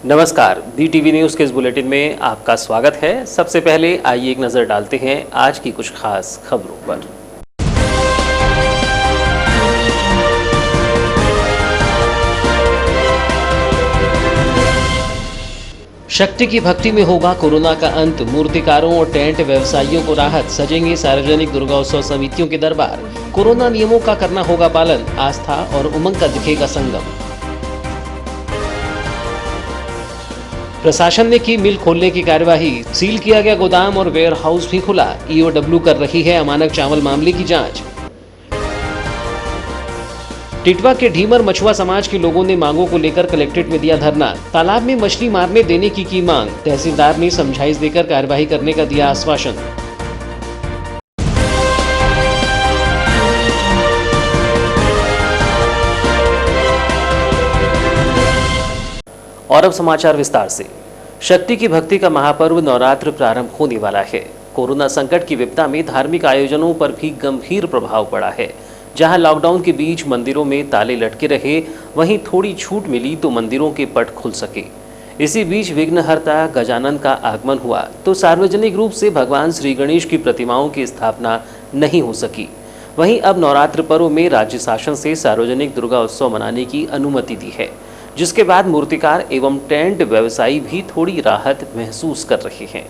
नमस्कार, BTV news के इस बुलेटिन में आपका स्वागत है। सबसे पहले आइए एक नज़र डालते हैं आज की कुछ खास खबरों पर। शक्ति की भक्ति में होगा कोरोना का अंत, मूर्तिकारों और टेंट व्यवसायियों को राहत, सजेंगे सार्वजनिक दुर्गोत्सव समितियों के दरबार। कोरोना नियमों का करना होगा पालन, आस्था और उमंग का दिखेगा संगम। प्रशासन ने की मिल खोलने की कार्यवाही, सील किया गया गोदाम और वेयर हाउस भी खुला। EOW कर रही है अमानक चावल मामले की जांच। टिटवा के ढीमर मछुआ समाज के लोगों ने मांगों को लेकर कलेक्ट्रेट में दिया धरना। तालाब में मछली मारने देने की मांग, तहसीलदार ने समझाइश देकर कार्यवाही करने का दिया आश्वासन। और अब समाचार विस्तार से। शक्ति की भक्ति का महापर्व नवरात्र प्रारंभ होने वाला है। कोरोना संकट की विपदा में धार्मिक आयोजनों पर भी गंभीर प्रभाव पड़ा है। जहां लॉकडाउन के बीच मंदिरों में ताले लटके रहे, वहीं थोड़ी छूट मिली तो मंदिरों के पट खुल सके। इसी बीच विघ्नहर्ता गजानन का आगमन हुआ तो सार्वजनिक रूप से भगवान श्री गणेश की प्रतिमाओं की स्थापना नहीं हो सकी। वहीं अब नवरात्र पर्व में राज्य शासन से सार्वजनिक दुर्गा उत्सव मनाने की अनुमति दी है, जिसके बाद मूर्तिकार एवं टेंट व्यवसायी भी थोड़ी राहत महसूस कर रहे हैं।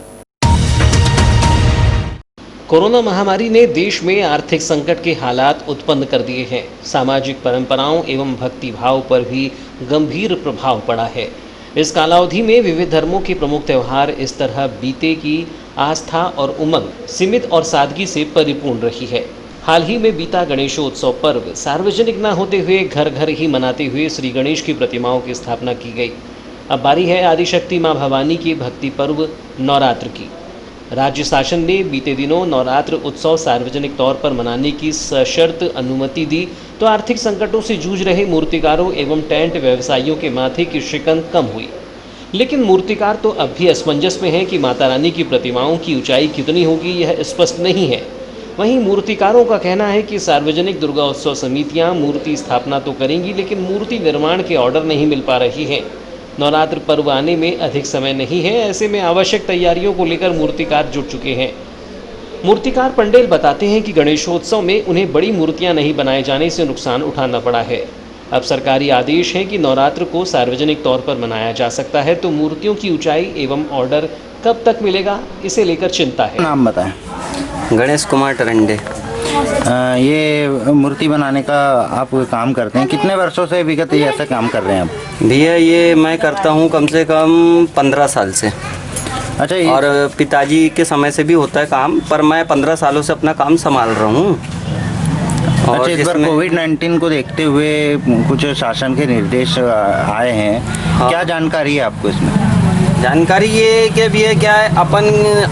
कोरोना महामारी ने देश में आर्थिक संकट के हालात उत्पन्न कर दिए हैं। सामाजिक परंपराओं एवं भक्ति भाव पर भी गंभीर प्रभाव पड़ा है। इस कालावधि में विविध धर्मों के प्रमुख त्यौहार इस तरह बीते कि आस्था और उमंग सीमित और सादगी से परिपूर्ण रही है। हाल ही में बीता गणेशोत्सव पर्व सार्वजनिक न होते हुए घर घर ही मनाते हुए श्री गणेश की प्रतिमाओं की स्थापना की गई। अब बारी है आदिशक्ति मां भवानी के भक्ति पर्व नवरात्र की। राज्य शासन ने बीते दिनों नवरात्र उत्सव सार्वजनिक तौर पर मनाने की सशर्त अनुमति दी तो आर्थिक संकटों से जूझ रहे मूर्तिकारों एवं टेंट व्यवसायियों के माथे की शिकन कम हुई। लेकिन मूर्तिकार तो अब भी असमंजस में हैं कि माता रानी की प्रतिमाओं की ऊंचाई कितनी होगी, यह स्पष्ट नहीं है। वहीं मूर्तिकारों का कहना है कि सार्वजनिक दुर्गा उत्सव समितियां मूर्ति स्थापना तो करेंगी, लेकिन मूर्ति निर्माण के ऑर्डर नहीं मिल पा रही हैं। नवरात्र पर्व आने में अधिक समय नहीं है, ऐसे में आवश्यक तैयारियों को लेकर मूर्तिकार जुट चुके हैं। मूर्तिकार पंडेल बताते हैं कि गणेशोत्सव में उन्हें बड़ी मूर्तियां नहीं बनाए जाने से नुकसान उठाना पड़ा है। अब सरकारी आदेश है कि नवरात्र को सार्वजनिक तौर पर मनाया जा सकता है, तो मूर्तियों की ऊंचाई एवं ऑर्डर कब तक मिलेगा, इसे लेकर चिंता है। नाम बताएं। गणेश कुमार टरंडे। ये मूर्ति बनाने का आप काम करते हैं, कितने वर्षों से विगत ये ऐसा काम कर रहे हैं आप? भैया ये मैं करता हूँ कम से कम 15 साल से। अच्छा। और पिताजी के समय से भी होता है काम, पर मैं 15 सालों से अपना काम संभाल रहा हूँ। अच्छा, इस बार कोविड-19 को देखते हुए कुछ शासन के निर्देश आए हैं। हाँ। क्या जानकारी है आपको इसमें? जानकारी ये कि भी है, क्या है,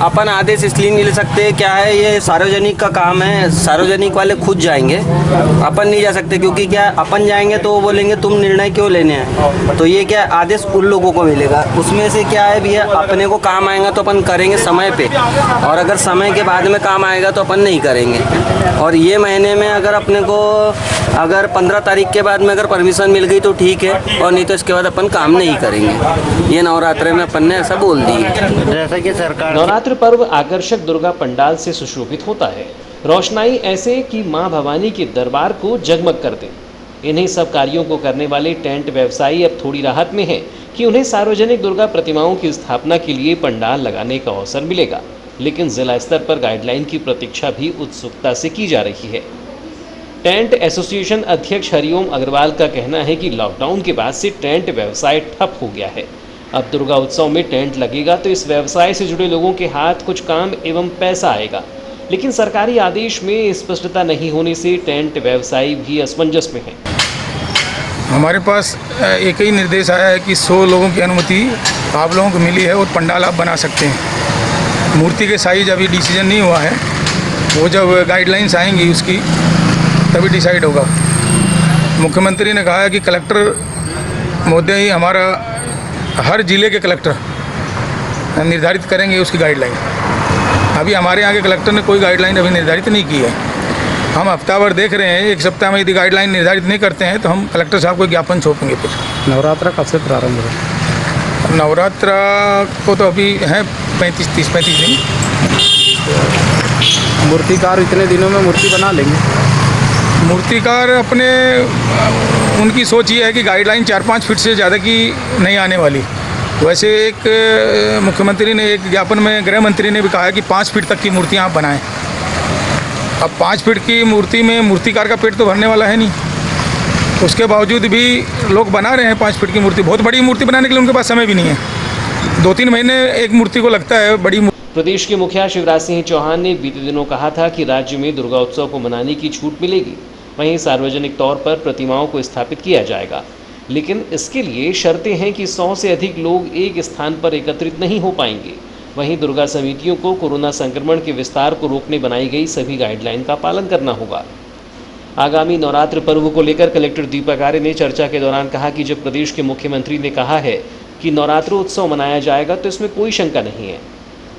अपन आदेश इसलिए नहीं ले सकते। क्या है, ये सार्वजनिक का काम है, सार्वजनिक वाले खुद जाएंगे, अपन नहीं जा सकते। क्योंकि क्या अपन जाएंगे तो वो बोलेंगे तुम निर्णय क्यों लेने हैं। तो ये क्या आदेश उन लोगों को मिलेगा, उसमें से क्या है भी है, अपने को काम आएगा तो अपन करेंगे समय पे, और अगर समय के बाद में काम आएगा तो अपन नहीं करेंगे। और ये महीने में अगर अपने को 15 तारीख के बाद में अगर परमिशन मिल गई तो ठीक है, और नहीं तो इसके बाद अपन काम नहीं करेंगे। ये नवरात्रे में अपन ने ऐसा बोल दी है। जैसा कि सरकार नवरात्र पर्व आकर्षक दुर्गा पंडाल से सुशोभित होता है। रोशनाई ऐसे कि मां भवानी के दरबार को जगमग कर दे। इन्हीं सब कार्यों को करने वाले टेंट व्यवसायी अब थोड़ी राहत में हैं कि उन्हें सार्वजनिक दुर्गा प्रतिमाओं की स्थापना के लिए पंडाल लगाने का अवसर मिलेगा। लेकिन जिला स्तर पर गाइडलाइन की प्रतीक्षा भी उत्सुकता से की जा रही है। टेंट एसोसिएशन अध्यक्ष हरिओम अग्रवाल का कहना है कि लॉकडाउन के बाद से टेंट व्यवसाय ठप हो गया है। अब दुर्गा उत्सव में टेंट लगेगा तो इस व्यवसाय से जुड़े लोगों के हाथ कुछ काम एवं पैसा आएगा। लेकिन सरकारी आदेश में स्पष्टता नहीं होने से टेंट व्यवसायी भी असमंजस में हैं। हमारे पास एक ही निर्देश आया है कि 100 लोगों की अनुमति आप लोगों को मिली है और पंडाल आप बना सकते हैं। मूर्ति के साइज अभी डिसीजन नहीं हुआ है, वो जब गाइडलाइंस आएंगी उसकी तभी डिसाइड होगा। मुख्यमंत्री ने कहा है कि कलेक्टर महोदय ही हमारा हर जिले के कलेक्टर निर्धारित करेंगे उसकी गाइडलाइन। अभी हमारे यहाँ के कलेक्टर ने कोई गाइडलाइन अभी निर्धारित नहीं की है। हम हफ्ताभर देख रहे हैं, एक सप्ताह में यदि गाइडलाइन निर्धारित नहीं करते हैं तो हम कलेक्टर साहब को ज्ञापन सौंपेंगे। फिर नवरात्र कब से प्रारंभ होगा? नवरात्र को तो अभी है 35 दिन। मूर्तिकार इतने दिनों में मूर्ति बना लेंगे? मूर्तिकार अपने उनकी सोच ये है कि गाइडलाइन 4-5 फीट से ज़्यादा की नहीं आने वाली। वैसे एक मुख्यमंत्री ने एक ज्ञापन में गृह मंत्री ने भी कहा है कि 5 फीट तक की मूर्तियाँ आप बनाएं। अब 5 फीट की मूर्ति में मूर्तिकार का पेट तो भरने वाला है नहीं, उसके बावजूद भी लोग बना रहे हैं 5 फीट की मूर्ति। बहुत बड़ी मूर्ति बनाने के लिए उनके पास समय भी नहीं है, 2-3 महीने एक मूर्ति को लगता है बड़ी। प्रदेश के मुखिया शिवराज सिंह चौहान ने बीते दिनों कहा था कि राज्य में दुर्गा उत्सव को मनाने की छूट मिलेगी, वहीं सार्वजनिक तौर पर प्रतिमाओं को स्थापित किया जाएगा, लेकिन इसके लिए शर्तें हैं कि 100 से अधिक लोग एक स्थान पर एकत्रित नहीं हो पाएंगे। वहीं दुर्गा समितियों को कोरोना संक्रमण के विस्तार को रोकने बनाई गई सभी गाइडलाइन का पालन करना होगा। आगामी नवरात्र पर्व को लेकर कलेक्टर दीपक आर्य ने चर्चा के दौरान कहा कि जब प्रदेश के मुख्यमंत्री ने कहा है कि नवरात्र उत्सव मनाया जाएगा तो इसमें कोई शंका नहीं है।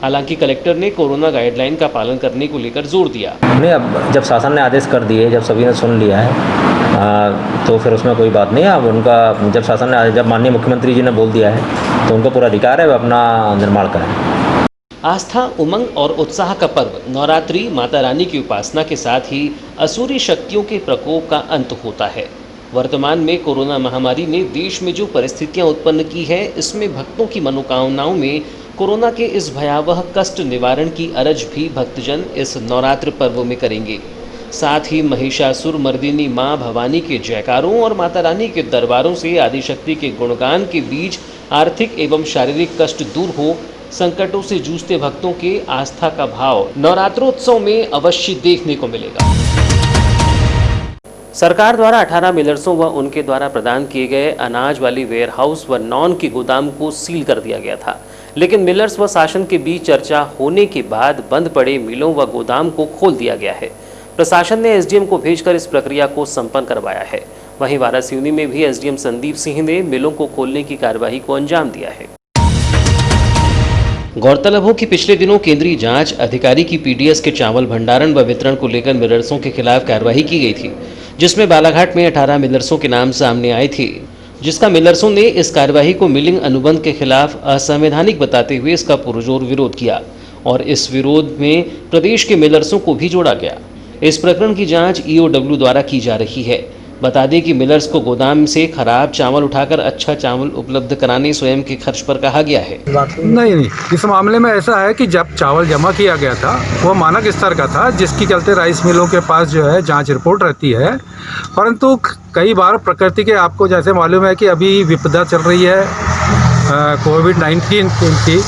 हालांकि कलेक्टर ने कोरोना गाइडलाइन का पालन करने को लेकर जोर दिया। नहीं, अब जब शासन ने आदेश कर दिए, जब सभी ने सुन लिया है तो फिर उसमें कोई बात नहीं है। अब उनका जब माननीय मुख्यमंत्री जी ने बोल दिया है तो उनका पूरा अधिकार है, वे अपना निर्माण करें। आस्था, उमंग और उत्साह का पर्व नवरात्रि माता रानी की उपासना के साथ ही असुरी शक्तियों के प्रकोप का अंत होता है। वर्तमान में कोरोना महामारी ने देश में जो परिस्थितियां उत्पन्न की है, इसमें भक्तों की मनोकामनाओं में कोरोना के इस भयावह कष्ट निवारण की अरज भी भक्तजन इस नवरात्र पर्व में करेंगे। साथ ही महिषासुर मर्दिनी मां भवानी के जयकारों और माता रानी के दरबारों से आदिशक्ति के गुणगान के बीच आर्थिक एवं शारीरिक कष्ट दूर हो, संकटों से जूझते भक्तों के आस्था का भाव नवरात्रोत्सव में अवश्य देखने को मिलेगा। सरकार द्वारा 18 मिलर्सों व उनके द्वारा प्रदान किए गए अनाज वाली वेयरहाउस व नॉन की गोदाम को सील कर दिया गया था, लेकिन मिलर्स व शासन के बीच चर्चा होने के बाद बंद पड़े मिलों व गोदाम को खोल दिया गया है। प्रशासन ने एसडीएम को भेजकर इस प्रक्रिया को संपन्न करवाया है। वहीं वारासिवनी में भी एसडीएम संदीप सिंह ने मिलों को खोलने की कार्यवाही को अंजाम दिया है। गौरतलब हो कि पिछले दिनों केंद्रीय जांच अधिकारी की पीडीएस के चावल भंडारण व वितरण को लेकर मिलर्सों के खिलाफ कार्रवाई की गई थी, जिसमें बालाघाट में 18 मिलर्सों के नाम सामने आए थे, जिसका मिलर्सों ने इस कार्यवाही को मिलिंग अनुबंध के खिलाफ असंवैधानिक बताते हुए इसका पुरजोर विरोध किया और इस विरोध में प्रदेश के मिलर्सों को भी जोड़ा गया। इस प्रकरण की जांच ईओडब्ल्यू द्वारा की जा रही है। बता दें कि मिलर्स को गोदाम से खराब चावल उठाकर अच्छा चावल उपलब्ध कराने स्वयं के खर्च पर कहा गया है। नहीं, इस मामले में ऐसा है कि जब चावल जमा किया गया था वो मानक स्तर का था, जिसकी चलते राइस मिलों के पास जो है जांच रिपोर्ट रहती है। परंतु कई बार प्रकृति के, आपको जैसे मालूम है कि अभी विपदा चल रही है कोविड-19 की,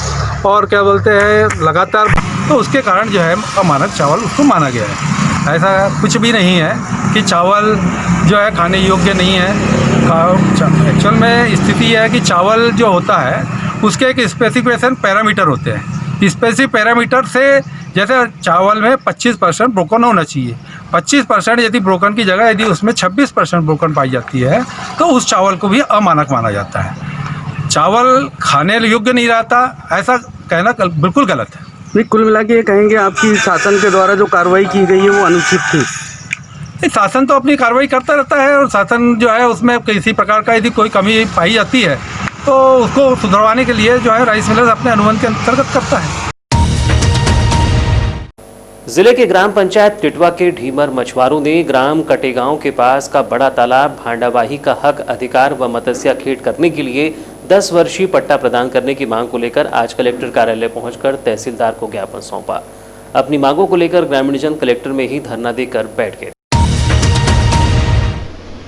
और क्या बोलते हैं लगातार, तो उसके कारण जो है अमानक चावल उसको माना गया है। ऐसा कुछ भी नहीं है कि चावल जो है खाने योग्य नहीं है। एक्चुअल में स्थिति यह है कि चावल जो होता है उसके एक स्पेसिफिकेशन पैरामीटर होते हैं। स्पेसिफिक पैरामीटर से जैसे चावल में 25% ब्रोकन होना चाहिए। 25% यदि ब्रोकन की जगह यदि उसमें 26% ब्रोकन पाई जाती है तो उस चावल को भी अमानक माना जाता है। चावल खाने योग्य नहीं रहता, ऐसा कहना बिल्कुल गलत है। नहीं, कुल मिला के ये कहेंगे आपकी शासन के द्वारा जो कार्रवाई की गई है वो अनुचित थी। शासन तो अपनी कार्रवाई करता रहता है और शासन जो है उसमें किसी प्रकार का यदि कोई कमी पाई जाती है तो उसको सुधरवाने के लिए जो है राइस मिलर्स अपने अनुबंध के अंतर्गत करता है। जिले के ग्राम पंचायत टिटवा के ढीमर मछुआरों ने ग्राम कटेगांव के पास का बड़ा तालाब भांडावाही का हक अधिकार व मत्स्य खेत करने के लिए 10 वर्षीय पट्टा प्रदान करने की मांग को लेकर आज कलेक्टर कार्यालय पहुंचकर तहसीलदार को ज्ञापन सौंपा। अपनी मांगों को लेकर ग्रामीणजन कलेक्टर में ही धरना देकर बैठ गए।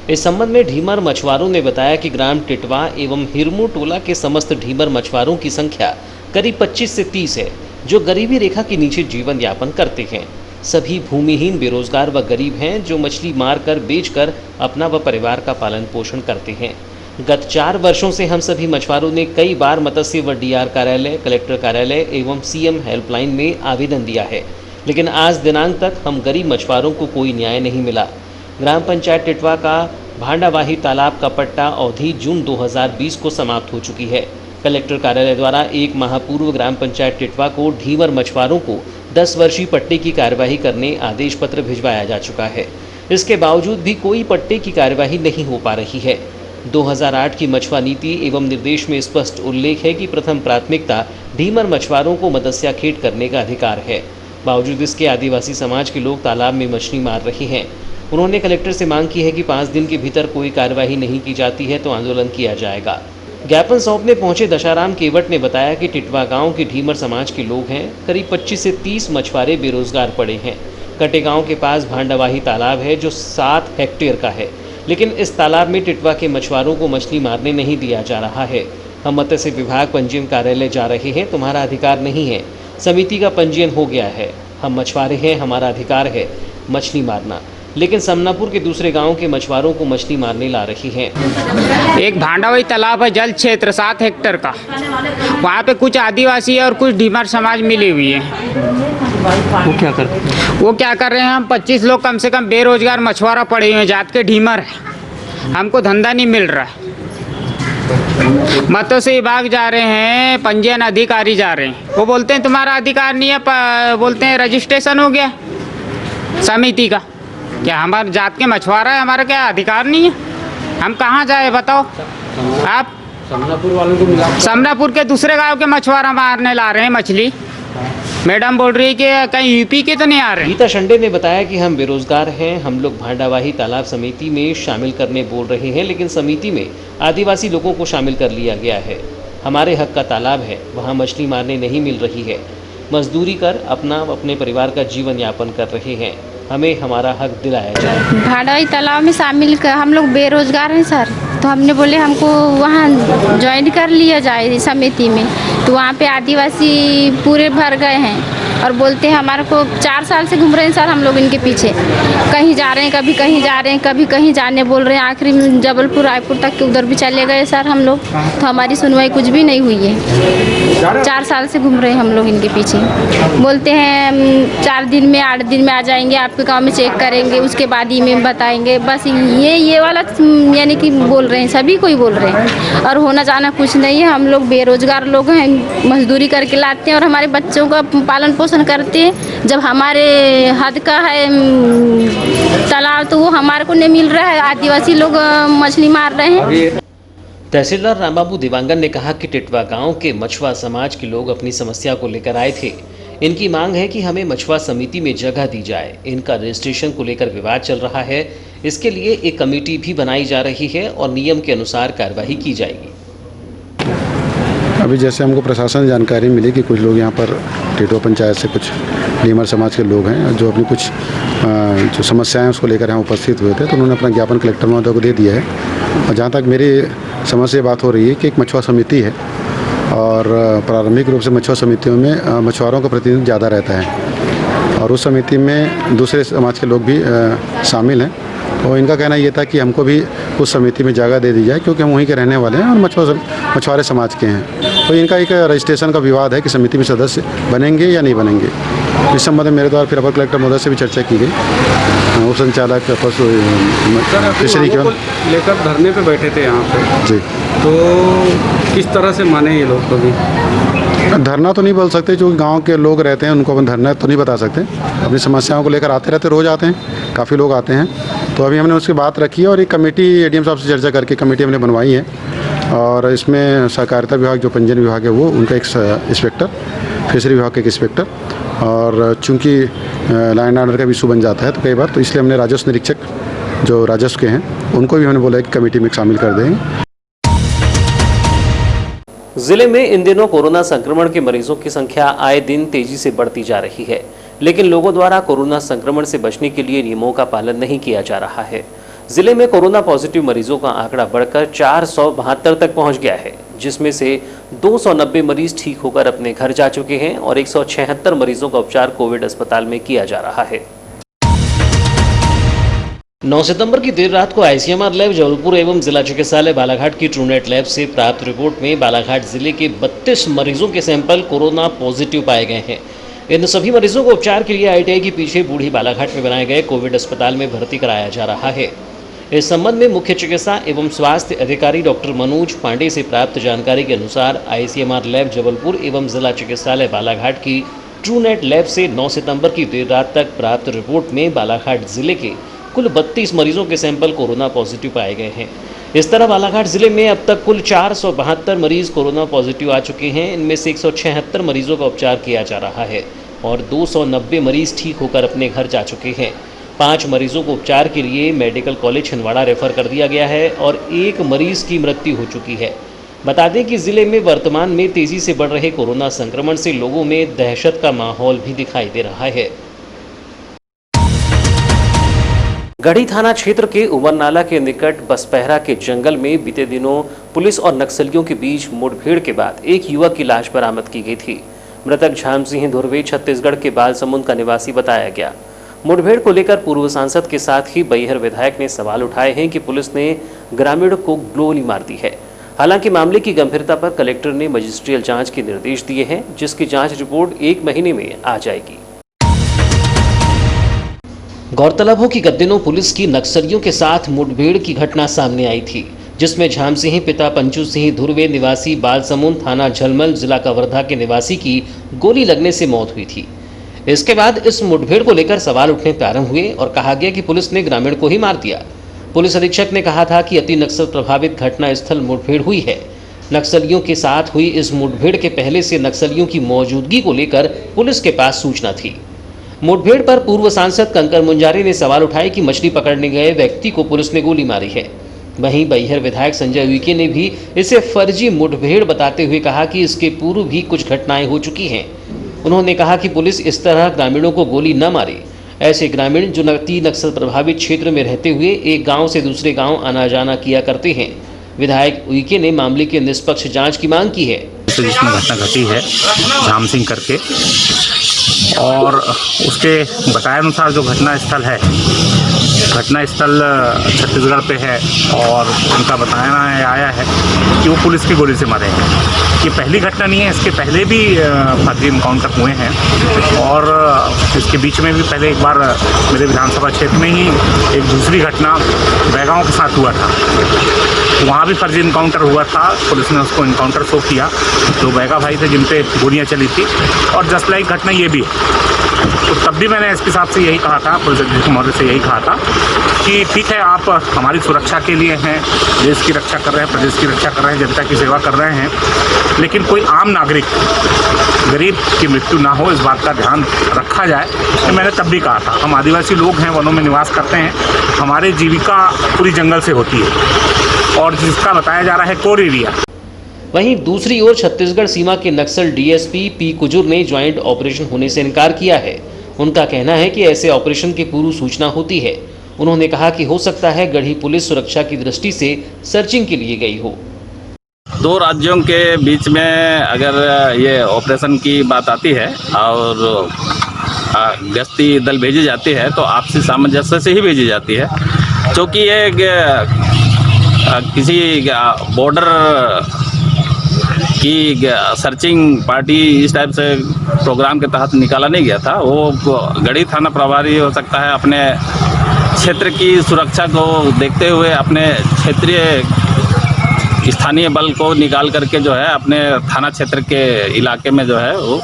इस संबंध में ढीमर मछुआरों ने बताया कि ग्राम टिटवा एवं हिरमू टोला के समस्त ढीमर मछुआरों की संख्या करीब 25 से 30 है, जो गरीबी रेखा के नीचे जीवन यापन करते हैं। सभी भूमिहीन, बेरोजगार व गरीब हैं, जो मछली मारकर बेचकर अपना व परिवार का पालन पोषण करते हैं। गत 4 वर्षों से हम सभी मछुआरों ने कई बार मत्स्य व डीआर कार्यालय, कलेक्टर कार्यालय एवं सीएम हेल्पलाइन में आवेदन दिया है, लेकिन आज दिनांक तक हम गरीब मछुआरों को कोई न्याय नहीं मिला। ग्राम पंचायत टिटवा का भांडावाही तालाब का पट्टा अवधि जून 2020 को समाप्त हो चुकी है। कलेक्टर कार्यालय द्वारा 1 माह पूर्व ग्राम पंचायत टिटवा को ढीमर मछुआरों को 10 वर्षीय पट्टे की कार्यवाही करने आदेश पत्र भिजवाया जा चुका है। इसके बावजूद भी कोई पट्टे की कार्यवाही नहीं हो पा रही है। 2008 की मछुआ नीति एवं निर्देश में स्पष्ट उल्लेख है कि प्रथम प्राथमिकता ढीमर मछुआरों को मत्स्य खेट करने का अधिकार है। बावजूद इसके आदिवासी समाज के लोग तालाब में मछली मार रहे हैं। उन्होंने कलेक्टर से मांग की है कि 5 दिन के भीतर कोई कार्रवाई नहीं की जाती है तो आंदोलन किया जाएगा। ज्ञापन सौंपने पहुंचे दशाराम केवट ने बताया कि टिटवा गांव के ढीमर समाज के लोग हैं। करीब 25 से 30 मछुआरे बेरोजगार पड़े हैं। कटे गांव के पास भांडावाही तालाब है जो 7 हेक्टेयर का है, लेकिन इस तालाब में टिटवा के मछुआरों को मछली मारने नहीं दिया जा रहा है। हम मत्स्य विभाग पंजीयन कार्यालय जा रहे हैं, तुम्हारा अधिकार नहीं है। समिति का पंजीयन हो गया है, हम मछुआरे हैं, हमारा अधिकार है मछली मारना, लेकिन समनापुर के दूसरे गांव के मछुआरों को मछली मारने ला रही हैं। एक भांडावई तालाब है, जल क्षेत्र 7 हेक्टेयर का। वहाँ पे कुछ आदिवासी और कुछ ढीमर समाज मिली हुई है। वो क्या करते हैं? वो क्या कर रहे हैं, हम 25 लोग कम से कम बेरोजगार मछुआरा पड़े हुए हैं, जात के ढीमर है, हमको धंधा नहीं मिल रहा है। मत्स्य विभाग जा रहे हैं, पंजीयन अधिकारी जा रहे हैं, वो बोलते हैं तुम्हारा अधिकार नहीं है, बोलते हैं रजिस्ट्रेशन हो गया समिति का। क्या हमारे जात के मछुआरा है, हमारा क्या अधिकार नहीं है? हम कहाँ जाए बताओ आप? समनापुर वालों को मिला, समनापुर के दूसरे गांव के मछुआरा मारने ला रहे हैं मछली। मैडम बोल रही है कि कहीं यूपी के तो नहीं आ रहे। गीता शंडे ने बताया कि हम बेरोजगार हैं, हम लोग भांडावाही तालाब समिति में शामिल करने बोल रहे हैं, लेकिन समिति में आदिवासी लोगों को शामिल कर लिया गया है। हमारे हक का तालाब है, वहाँ मछली मारने नहीं मिल रही है। मजदूरी कर अपने परिवार का जीवन यापन कर रहे हैं, हमें हमारा हक दिलाया जाए। भांडावाही तालाब में शामिल हम लोग बेरोजगार हैं सर, तो हमने बोले हमको वहाँ ज्वाइन कर लिया जाए समिति में। तो वहाँ पे आदिवासी पूरे भर गए हैं और बोलते हैं हमारे को 4 साल से घूम रहे हैं सर हम लोग इनके पीछे। कहीं जा रहे हैं, कभी कहीं जा रहे हैं, कभी कहीं जाने बोल रहे हैं। आखिरी में जबलपुर रायपुर तक के उधर भी चले गए सर हम लोग, तो हमारी सुनवाई कुछ भी नहीं हुई है। 4 साल से घूम रहे हैं हम लोग इनके पीछे। बोलते हैं 4 दिन में 8 दिन में आ जाएंगे, आपके गाँव में चेक करेंगे, उसके बाद ही में बताएंगे। बस ये वाला यानी कि बोल रहे हैं, सभी कोई बोल रहे हैं, और होना जाना कुछ नहीं है। हम लोग बेरोजगार लोग हैं, मजदूरी करके लाते हैं और हमारे बच्चों का पालन पोषण करते हैं। जब हमारे हद का है तालाब तो वो हमारे को नहीं मिल रहा है, आदिवासी लोग मछली मार रहे हैं। तहसीलदार रामबाबू देवांगन ने कहा कि टिटवा गांव के मछुआ समाज के लोग अपनी समस्या को लेकर आए थे। इनकी मांग है कि हमें मछुआ समिति में जगह दी जाए। इनका रजिस्ट्रेशन को लेकर विवाद चल रहा है, इसके लिए एक कमेटी भी बनाई जा रही है और नियम के अनुसार कार्रवाई की जाएगी। अभी जैसे हमको प्रशासन से जानकारी मिली कि कुछ लोग यहाँ पर टिटवा पंचायत से कुछ ढीमर समाज के लोग हैं जो अपनी कुछ जो समस्याएं उसको लेकर यहाँ उपस्थित हुए थे, तो उन्होंने अपना ज्ञापन कलेक्टर महोदय को दे दिया है। और जहाँ तक मेरी समझ से बात हो रही है कि एक मछुआ समिति है और प्रारंभिक रूप से मछुआ समितियों में मछुआरों का प्रतिनिधित्व ज़्यादा रहता है और उस समिति में दूसरे समाज के लोग भी शामिल हैं। और इनका कहना ये था कि हमको भी उस समिति में जगह दे दी जाए क्योंकि हम वहीं के रहने वाले हैं और मछुआरे समाज के हैं। तो इनका एक रजिस्ट्रेशन का विवाद है कि समिति में सदस्य बनेंगे या नहीं बनेंगे। इस संबंध में मेरे द्वारा फिर अपर कलेक्टर महोदय से भी चर्चा की गई। उप संचालक फिशरी के लेकर धरने पे बैठे थे यहाँ पे जी, तो किस तरह से माने ये लोग? कभी धरना तो नहीं बोल सकते, जो गांव के लोग रहते हैं उनको अपन धरना तो नहीं बता सकते। अपनी समस्याओं को लेकर आते रहते, रोज़ आते हैं, काफ़ी लोग आते हैं। तो अभी हमने उसकी बात रखी है और एक कमेटी एडीएम साहब से चर्चा करके कमेटी हमने बनवाई है और इसमें सहकारिता विभाग जो पंजीयन विभाग है वो उनका एक इंस्पेक्टर, फिशरी विभाग का एक इंस्पेक्टर, और चूँकि लाइन ऑर्डर का भी इशू बन जाता है तो कई बार, तो इसलिए हमने राजस्व निरीक्षक जो राजस्व के हैं उनको भी हमने बोला है कि कमेटी में शामिल कर देंगे। जिले में इन दिनों कोरोना संक्रमण के मरीजों की संख्या आए दिन तेजी से बढ़ती जा रही है, लेकिन लोगों द्वारा कोरोना संक्रमण से बचने के लिए नियमों का पालन नहीं किया जा रहा है। जिले में कोरोना पॉजिटिव मरीजों का आंकड़ा बढ़कर 472 तक पहुंच गया है, जिसमें से 290 मरीज ठीक होकर अपने घर जा चुके हैं और 176 मरीजों का उपचार कोविड अस्पताल में किया जा रहा है। 9 सितंबर की देर रात को आईसीएमआर लैब जबलपुर एवं जिला चिकित्सालय बालाघाट की ट्रूनेट लैब से प्राप्त रिपोर्ट में बालाघाट जिले के 32 मरीजों के सैंपल कोरोना पॉजिटिव पाए गए हैं। इन सभी मरीजों को उपचार के लिए आईटीआई के पीछे बूढ़ी बालाघाट में बनाए गए कोविड अस्पताल में भर्ती कराया जा रहा है। इस संबंध में मुख्य चिकित्सा एवं स्वास्थ्य अधिकारी डॉक्टर मनोज पांडे से प्राप्त जानकारी के अनुसार आईसीएमआर लैब जबलपुर एवं जिला चिकित्सालय बालाघाट की ट्रूनेट लैब से 9 सितंबर की देर रात तक प्राप्त रिपोर्ट में बालाघाट जिले के कुल 32 मरीजों के सैंपल कोरोना पॉजिटिव पाए गए हैं। इस तरह बालाघाट जिले में अब तक कुल 472 मरीज कोरोना पॉजिटिव आ चुके हैं। इनमें से 176 मरीजों का उपचार किया जा रहा है और 290 मरीज ठीक होकर अपने घर जा चुके हैं। 5 मरीजों को उपचार के लिए मेडिकल कॉलेज छिंदवाड़ा रेफर कर दिया गया है और 1 मरीज की मृत्यु हो चुकी है। बता दें कि जिले में वर्तमान में तेजी से बढ़ रहे कोरोना संक्रमण से लोगों में दहशत का माहौल भी दिखाई दे रहा है। गढ़ी थाना क्षेत्र के उमरनाला के निकट बसपहरा के जंगल में बीते दिनों पुलिस और नक्सलियों के बीच मुठभेड़ के बाद एक युवक की लाश बरामद की गई थी। मृतक झाम सिंह धुर्वे छत्तीसगढ़ के बालसमुंद का निवासी बताया गया। मुठभेड़ को लेकर पूर्व सांसद के साथ ही बैहर विधायक ने सवाल उठाए हैं कि पुलिस ने ग्रामीणों को गोली मार दी है। हालांकि मामले की गंभीरता पर कलेक्टर ने मजिस्ट्रियल जांच के निर्देश दिए हैं, जिसकी जांच रिपोर्ट 1 महीने में आ जाएगी। गौरतलब हो कि गत दिनों पुलिस की नक्सलियों के साथ मुठभेड़ की घटना सामने आई थी, जिसमें झाम सिंह पिता पंचू सिंह धुर्वे निवासी बालसमुंद थाना झलमल जिला कवर्धा के निवासी की गोली लगने से मौत हुई थी। इसके बाद इस मुठभेड़ को लेकर सवाल उठने प्रारंभ हुए और कहा गया कि पुलिस ने ग्रामीण को ही मार दिया। पुलिस अधीक्षक ने कहा था कि अति नक्सल प्रभावित घटना स्थल मुठभेड़ हुई है। नक्सलियों के साथ हुई इस मुठभेड़ के पहले से नक्सलियों की मौजूदगी को लेकर पुलिस के पास सूचना थी। मुठभेड़ पर पूर्व सांसद कंकर मुंजारे ने सवाल उठाए कि मछली पकड़ने गए व्यक्ति को पुलिस ने गोली मारी है। वहीं बैहर विधायक संजय उइके ने भी इसे फर्जी मुठभेड़ बताते हुए कहा कि इसके पूर्व भी कुछ घटनाएं हो चुकी हैं। उन्होंने कहा कि पुलिस इस तरह ग्रामीणों को गोली न मारे। ऐसे ग्रामीण जो नक्सल प्रभावित क्षेत्र में रहते हुए एक गांव से दूसरे गांव आना जाना किया करते हैं। विधायक उइके ने मामले की निष्पक्ष जांच की मांग की है। जिसमें घटना घटी है झाम सिंह करके, और उसके बताए अनुसार जो घटना स्थल छत्तीसगढ़ पे है और उनका बताना आया है कि वो पुलिस की गोली से मरे हैं। ये पहली घटना नहीं है, इसके पहले भी फर्जी इनकाउंटर हुए हैं और इसके बीच में भी पहले एक बार मेरे विधानसभा क्षेत्र में ही एक दूसरी घटना बैगांव के साथ हुआ था। वहाँ भी फर्जी इनकाउंटर हुआ था। पुलिस ने उसको इनकाउंटर शो किया, तो बैगा भाई थे जिन पे गोलियाँ चली थी, और जस्ट लाइक घटना ये भी है। तो तब भी मैंने एसपी साहब से यही कहा था, पुलिस अधीक्षक महोदय से यही कहा था कि ठीक है, आप हमारी सुरक्षा के लिए हैं, देश की रक्षा कर रहे हैं, प्रदेश की रक्षा कर रहे हैं, जनता की सेवा कर रहे हैं, लेकिन कोई आम नागरिक गरीब की मृत्यु ना हो, इस बात का ध्यान रखा जाए। तो मैंने तब भी कहा था, हम आदिवासी लोग हैं, वनों में निवास करते हैं, हमारी जीविका पूरी जंगल से होती है और जिसका बताया जा रहा है कोर एरिया। वहीं दूसरी ओर छत्तीसगढ़ सीमा के नक्सल डीएसपी पी कुजूर ने ज्वाइंट ऑपरेशन होने से इनकार किया है। उनका कहना है कि ऐसे ऑपरेशन की पूर्व सूचना होती है। उन्होंने कहा कि हो सकता है गढ़ी पुलिस सुरक्षा की दृष्टि से सर्चिंग के लिए गई हो। दो राज्यों के बीच में अगर ये ऑपरेशन की बात आती है और गश्ती दल भेजी जाती है तो आपसी सामंजस्य से ही भेजी जाती है, क्योंकि ये किसी बॉर्डर की सर्चिंग पार्टी इस टाइप से प्रोग्राम के तहत निकाला नहीं गया था। वो गढ़ी थाना प्रभारी हो सकता है अपने क्षेत्र की सुरक्षा को देखते हुए अपने क्षेत्रीय स्थानीय बल को निकाल करके जो है अपने थाना क्षेत्र के इलाके में जो है वो।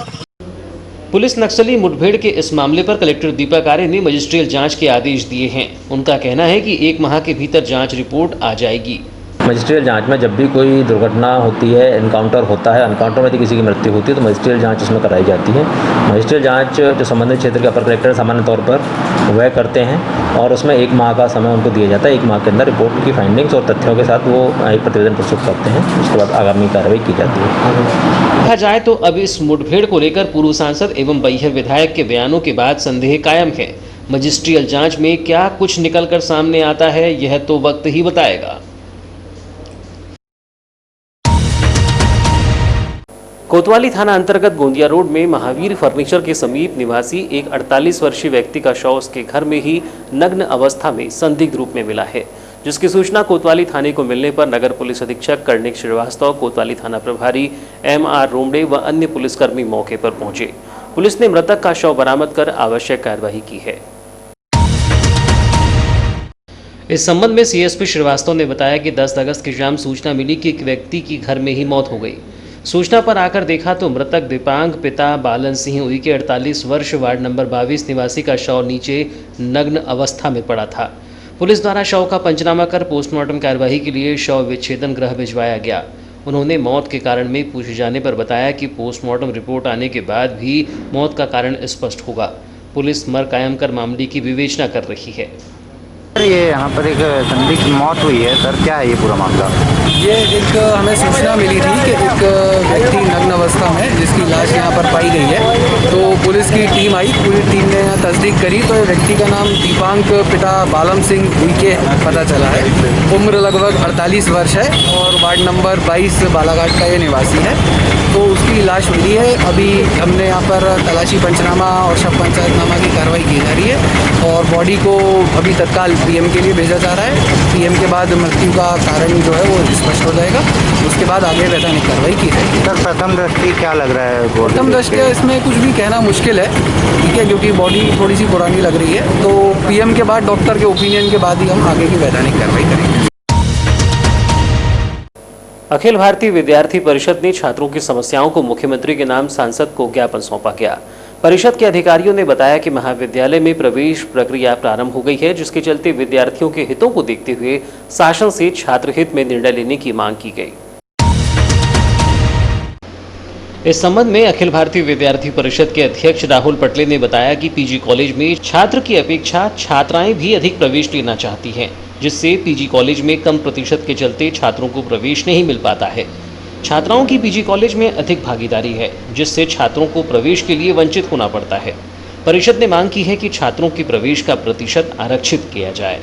पुलिस नक्सली मुठभेड़ के इस मामले पर कलेक्टर दीपक आर्य ने मजिस्ट्रियल जांच के आदेश दिए हैं। उनका कहना है कि 1 माह के भीतर जांच रिपोर्ट आ जाएगी। मजिस्ट्रियल जांच में जब भी कोई दुर्घटना होती है, एनकाउंटर होता है, एनकाउंटर में यदि किसी की मृत्यु होती है तो मजिस्ट्रियल जांच उसमें कराई जाती है। मजिस्ट्रियल जांच जो संबंधित क्षेत्र के अपर कलेक्टर सामान्य तौर पर वह करते हैं और उसमें 1 माह का समय उनको दिया जाता है। 1 माह के अंदर रिपोर्ट की फाइंडिंग्स और तथ्यों के साथ वो एक प्रतिवेदन प्रस्तुत करते हैं। उसके बाद आगामी कार्रवाई की जाती है। कहा जाए तो अब इस मुठभेड़ को लेकर पूर्व सांसद एवं बैहर विधायक के बयानों के बाद संदेह कायम है। मजिस्ट्रियल जांच में क्या कुछ निकलकर सामने आता है, यह तो वक्त ही बताएगा। कोतवाली थाना अंतर्गत गोंदिया रोड में महावीर फर्नीचर के समीप निवासी एक 48 वर्षीय व्यक्ति का शव उसके घर में ही नग्न अवस्था में संदिग्ध रूप में मिला है, जिसकी सूचना कोतवाली थाने को मिलने पर नगर पुलिस अधीक्षक कर्णिक श्रीवास्तव, कोतवाली थाना प्रभारी MR रोमड़े व अन्य पुलिसकर्मी मौके पर पहुंचे। पुलिस ने मृतक का शव बरामद कर आवश्यक कार्रवाई की है। इस संबंध में CSP श्रीवास्तव ने बताया कि 10 अगस्त की शाम सूचना मिली कि एक व्यक्ति की घर में ही मौत हो गई। सूचना पर आकर देखा तो मृतक दिपांग पिता बालन सिंह उइके 48 वर्ष वार्ड नंबर 22 निवासी का शव नीचे नग्न अवस्था में पड़ा था। पुलिस द्वारा शव का पंचनामा कर पोस्टमार्टम कार्यवाही के लिए शव विच्छेदन गृह भिजवाया गया। उन्होंने मौत के कारण में पूछे जाने पर बताया कि पोस्टमार्टम रिपोर्ट आने के बाद भी मौत का कारण स्पष्ट होगा। पुलिस मर कायम कर मामले की विवेचना कर रही है। ये यहाँ पर एक संदिग्ध मौत हुई है सर, क्या है ये पूरा मामला? ये एक हमें सूचना मिली थी कि एक व्यक्ति नग्न अवस्था में जिसकी लाश यहाँ पर पाई गई है, तो पुलिस की टीम आई। पूरी टीम ने यहाँ तस्दीक करी तो ये व्यक्ति का नाम दीपांक पिता बालम सिंह उइके पता चला है। उम्र लगभग 48 वर्ष है और वार्ड नंबर 22 बालाघाट का ये निवासी है। तो उसकी लाश मिली है। अभी हमने यहाँ पर तलाशी पंचनामा और शव पंचायतनामा की कार्रवाई की जा रही है और बॉडी को अभी तत्काल पीएम के लिए भेजा जा रहा है। पीएम के बाद मृत्यु का कारण जो है वो स्पष्ट हो जाएगा, उसके बाद आगे वैधानिक कार्रवाई की जाएगी। सर प्रथम दृष्टि क्या लग रहा है? प्रथम दृष्टया इसमें कुछ भी कहना मुश्किल है, ठीक है, क्योंकि बॉडी थोड़ी सी पुरानी लग रही है। तो पीएम के बाद डॉक्टर के ओपिनियन के बाद ही हम आगे की वैधानिक कार्रवाई करेंगे। अखिल भारतीय विद्यार्थी परिषद ने छात्रों की समस्याओं को मुख्यमंत्री के नाम सांसद को ज्ञापन सौंपा गया। परिषद के अधिकारियों ने बताया कि महाविद्यालय में प्रवेश प्रक्रिया प्रारंभ हो गई है, जिसके चलते विद्यार्थियों के हितों को देखते हुए शासन से छात्र हित में निर्णय लेने की मांग की गई। इस संबंध में अखिल भारतीय विद्यार्थी परिषद के अध्यक्ष राहुल पटले ने बताया कि पीजी कॉलेज में छात्र की अपेक्षा छात्राएं भी अधिक प्रवेश लेना चाहती हैं, जिससे पीजी कॉलेज में कम प्रतिशत के चलते छात्रों को प्रवेश नहीं मिल पाता है। छात्राओं की पीजी कॉलेज में अधिक भागीदारी है, जिससे छात्रों को प्रवेश के लिए वंचित होना पड़ता है। परिषद ने मांग की है कि छात्रों के प्रवेश का प्रतिशत आरक्षित किया जाए।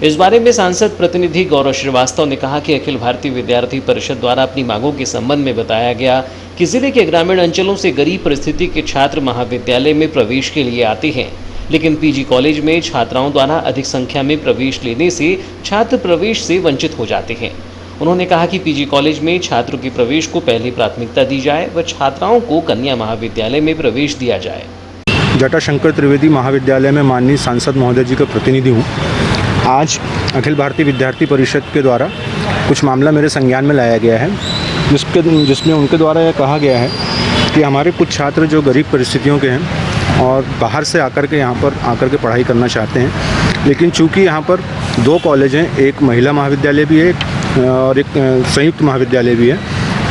इस बारे में सांसद प्रतिनिधि गौरव श्रीवास्तव ने कहा कि अखिल भारतीय विद्यार्थी परिषद द्वारा अपनी मांगों के संबंध में बताया गया कि जिले के ग्रामीण अंचलों से गरीब परिस्थिति के छात्र महाविद्यालय में प्रवेश के लिए आते हैं, लेकिन पीजी कॉलेज में छात्राओं द्वारा अधिक संख्या में प्रवेश लेने से छात्र प्रवेश से वंचित हो जाते हैं। उन्होंने कहा कि पीजी कॉलेज में छात्रों के प्रवेश को पहली प्राथमिकता दी जाए व छात्राओं को कन्या महाविद्यालय में प्रवेश दिया जाए। जटाशंकर त्रिवेदी महाविद्यालय में माननीय सांसद महोदय जी का प्रतिनिधि हूँ। आज अखिल भारतीय विद्यार्थी परिषद के द्वारा कुछ मामला मेरे संज्ञान में लाया गया है, जिसमें उनके द्वारा यह कहा गया है कि हमारे कुछ छात्र जो गरीब परिस्थितियों के हैं और बाहर से आकर के पढ़ाई करना चाहते हैं, लेकिन चूंकि यहाँ पर 2 कॉलेज हैं, एक महिला महाविद्यालय भी है और एक संयुक्त महाविद्यालय भी है।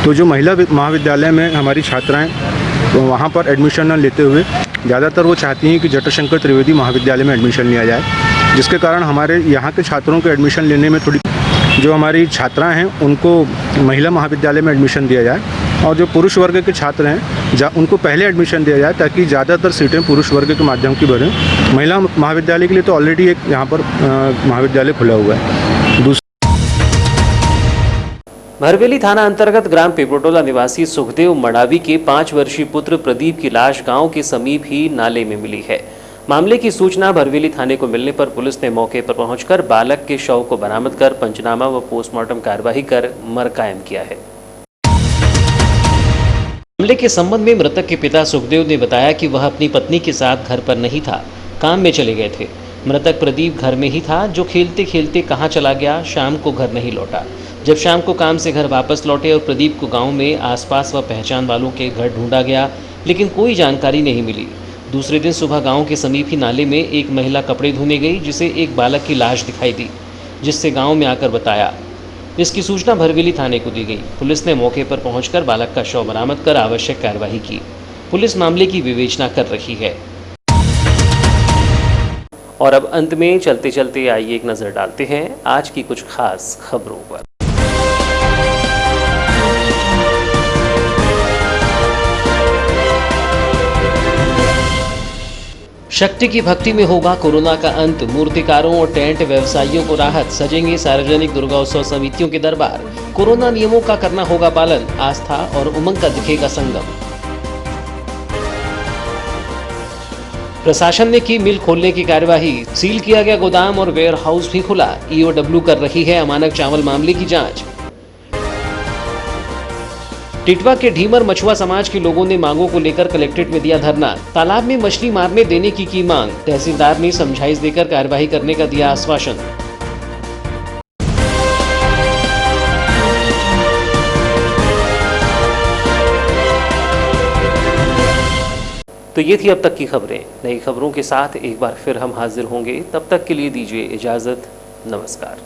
तो जो महिला महाविद्यालय में हमारी छात्राएं वहाँ पर एडमिशन न लेते हुए ज़्यादातर वो चाहती हैं कि जटाशंकर त्रिवेदी महाविद्यालय में एडमिशन लिया जाए, जिसके कारण हमारे यहाँ के छात्रों को एडमिशन लेने में थोड़ी, जो हमारी छात्राएं हैं उनको महिला महाविद्यालय में एडमिशन दिया जाए और जो पुरुष वर्ग के छात्र हैं उनको पहले एडमिशन दिया जाए, ताकि ज़्यादातर सीटें पुरुष वर्ग के माध्यम की बढ़ें। महिला महाविद्यालय के लिए तो ऑलरेडी एक यहाँ पर महाविद्यालय खुला हुआ है। भरवेली थाना अंतर्गत ग्राम पिपरोटोला निवासी सुखदेव मडावी के 5 वर्षीय पुत्र प्रदीप की लाश गांव के समीप ही नाले में मिली है। मामले की सूचना भरवेली थाने को मिलने पर पुलिस ने मौके पर पहुंचकर बालक के शव को बरामद कर पंचनामा व पोस्टमार्टम कार्यवाही कर मर कायम किया है। मामले के संबंध में मृतक के पिता सुखदेव ने बताया कि वह अपनी पत्नी के साथ घर पर नहीं था, काम में चले गए थे। मृतक प्रदीप घर में ही था, जो खेलते खेलते कहाँ चला गया, शाम को घर नहीं लौटा। जब शाम को काम से घर वापस लौटे और प्रदीप को गांव में आसपास व पहचान वालों के घर ढूंढा गया, लेकिन कोई जानकारी नहीं मिली। दूसरे दिन सुबह गांव के समीप ही नाले में एक महिला कपड़े धोने गई, जिसे एक बालक की लाश दिखाई दी, जिससे गांव में आकर बताया। इसकी सूचना भरवेली थाने को दी गई। पुलिस ने मौके पर पहुंचकर बालक का शव बरामद कर आवश्यक कार्रवाई की। पुलिस मामले की विवेचना कर रही है। और अब अंत में चलते चलते आइए एक नजर डालते हैं आज की कुछ खास खबरों पर। शक्ति की भक्ति में होगा कोरोना का अंत, मूर्तिकारों और टेंट व्यवसायियों को राहत, सजेंगे सार्वजनिक दुर्गा उत्सव समितियों के दरबार, कोरोना नियमों का करना होगा पालन, आस्था और उमंग का दिखेगा संगम। प्रशासन ने की मिल खोलने की कार्यवाही, सील किया गया गोदाम और वेयर हाउस भी खुला। ईओडब्ल्यू कर रही है अमानक चावल मामले की जांच। टिटवा के ढीमर मछुआ समाज के लोगों ने मांगों को लेकर कलेक्ट्रेट में दिया धरना। तालाब में मछली मारने देने की मांग, तहसीलदार ने समझाइश देकर कार्यवाही करने का दिया आश्वासन। तो ये थी अब तक की खबरें। नई खबरों के साथ एक बार फिर हम हाजिर होंगे, तब तक के लिए दीजिए इजाजत। नमस्कार।